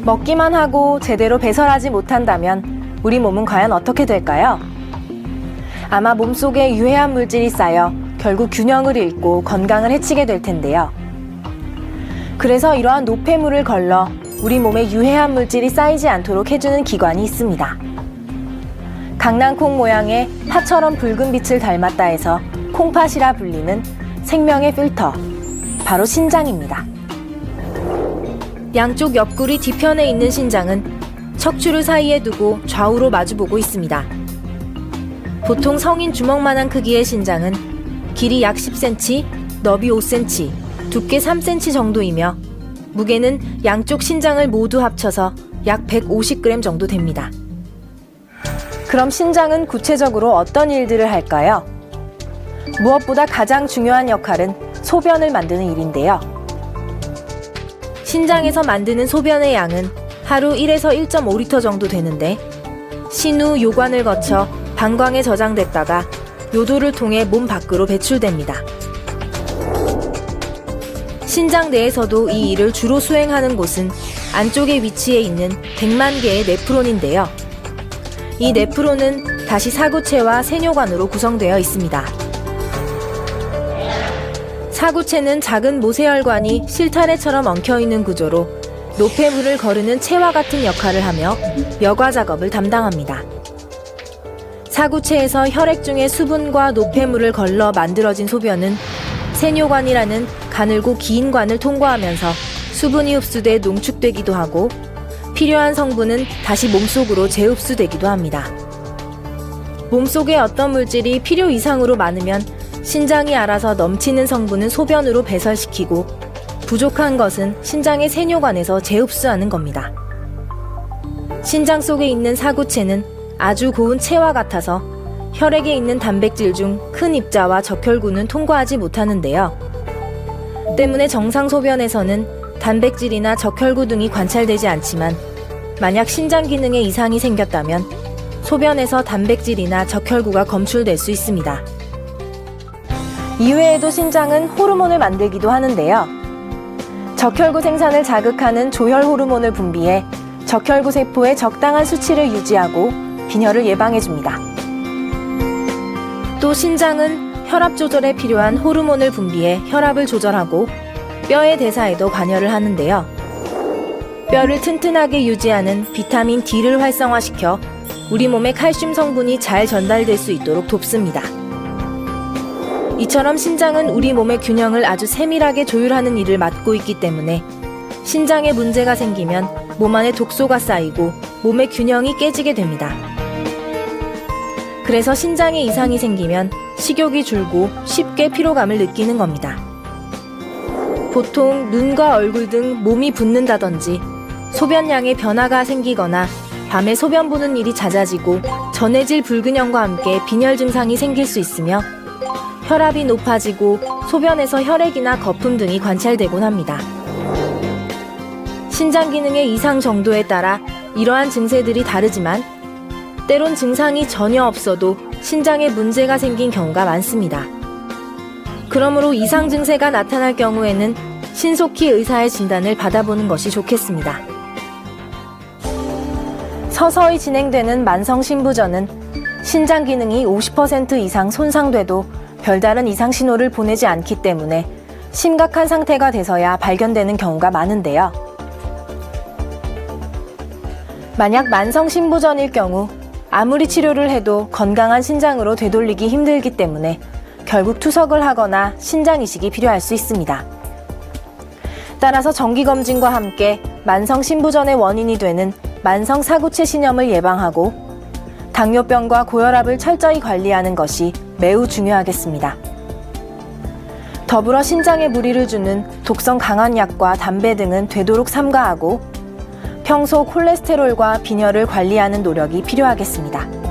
먹기만 하고 제대로 배설하지 못한다면 우리 몸은 과연 어떻게 될까요? 아마 몸속에 유해한 물질이 쌓여 결국 균형을 잃고 건강을 해치게 될 텐데요. 그래서 이러한 노폐물을 걸러 우리 몸에 유해한 물질이 쌓이지 않도록 해주는 기관이 있습니다. 강낭콩 모양의 파처럼 붉은 빛을 닮았다 해서 콩팥이라 불리는 생명의 필터, 바로 신장입니다. 양쪽 옆구리 뒤편에 있는 신장은 척추를 사이에 두고 좌우로 마주보고 있습니다. 보통 성인 주먹만한 크기의 신장은 길이 약 10cm, 너비 5cm, 두께 3cm 정도이며 무게는 양쪽 신장을 모두 합쳐서 약 150g 정도 됩니다. 그럼 신장은 구체적으로 어떤 일들을 할까요? 무엇보다 가장 중요한 역할은 소변을 만드는 일인데요. 신장에서 만드는 소변의 양은 하루 1에서 1.5리터 정도 되는데 신후 요관을 거쳐 방광에 저장됐다가 요도를 통해 몸 밖으로 배출됩니다. 신장 내에서도 이 일을 주로 수행하는 곳은 안쪽에 위치해 있는 100만 개의 네프론인데요. 이 네프론은 다시 사구체와 세뇨관으로 구성되어 있습니다. 사구체는 작은 모세혈관이 실타래처럼 엉켜있는 구조로 노폐물을 거르는 채와 같은 역할을 하며 여과 작업을 담당합니다. 사구체에서 혈액 중에 수분과 노폐물을 걸러 만들어진 소변은 세뇨관이라는 가늘고 긴 관을 통과하면서 수분이 흡수돼 농축되기도 하고 필요한 성분은 다시 몸속으로 재흡수되기도 합니다. 몸속에 어떤 물질이 필요 이상으로 많으면 신장이 알아서 넘치는 성분은 소변으로 배설시키고 부족한 것은 신장의 세뇨관에서 재흡수하는 겁니다. 신장 속에 있는 사구체는 아주 고운 체와 같아서 혈액에 있는 단백질 중 큰 입자와 적혈구는 통과하지 못하는데요. 때문에 정상 소변에서는 단백질이나 적혈구 등이 관찰되지 않지만 만약 신장 기능에 이상이 생겼다면 소변에서 단백질이나 적혈구가 검출될 수 있습니다. 이외에도 신장은 호르몬을 만들기도 하는데요. 적혈구 생산을 자극하는 조혈 호르몬을 분비해 적혈구 세포의 적당한 수치를 유지하고 빈혈을 예방해줍니다. 또 신장은 혈압 조절에 필요한 호르몬을 분비해 혈압을 조절하고 뼈의 대사에도 관여를 하는데요. 뼈를 튼튼하게 유지하는 비타민 D를 활성화시켜 우리 몸에 칼슘 성분이 잘 전달될 수 있도록 돕습니다. 이처럼 신장은 우리 몸의 균형을 아주 세밀하게 조율하는 일을 맡고 있기 때문에 신장에 문제가 생기면 몸 안에 독소가 쌓이고 몸의 균형이 깨지게 됩니다. 그래서 신장에 이상이 생기면 식욕이 줄고 쉽게 피로감을 느끼는 겁니다. 보통 눈과 얼굴 등 몸이 붓는다든지 소변량에 변화가 생기거나 밤에 소변 보는 일이 잦아지고 전해질 불균형과 함께 빈혈 증상이 생길 수 있으며 혈압이 높아지고 소변에서 혈액이나 거품 등이 관찰되곤 합니다. 신장 기능의 이상 정도에 따라 이러한 증세들이 다르지만 때론 증상이 전혀 없어도 신장에 문제가 생긴 경우가 많습니다. 그러므로 이상 증세가 나타날 경우에는 신속히 의사의 진단을 받아보는 것이 좋겠습니다. 서서히 진행되는 만성 신부전은 신장 기능이 50% 이상 손상돼도 별다른 이상 신호를 보내지 않기 때문에 심각한 상태가 돼서야 발견되는 경우가 많은데요. 만약 만성 신부전일 경우 아무리 치료를 해도 건강한 신장으로 되돌리기 힘들기 때문에 결국 투석을 하거나 신장 이식이 필요할 수 있습니다. 따라서 정기검진과 함께 만성 신부전의 원인이 되는 만성 사구체 신염을 예방하고 당뇨병과 고혈압을 철저히 관리하는 것이 매우 중요하겠습니다. 더불어 신장에 무리를 주는 독성 강한 약과 담배 등은 되도록 삼가하고 평소 콜레스테롤과 빈혈을 관리하는 노력이 필요하겠습니다.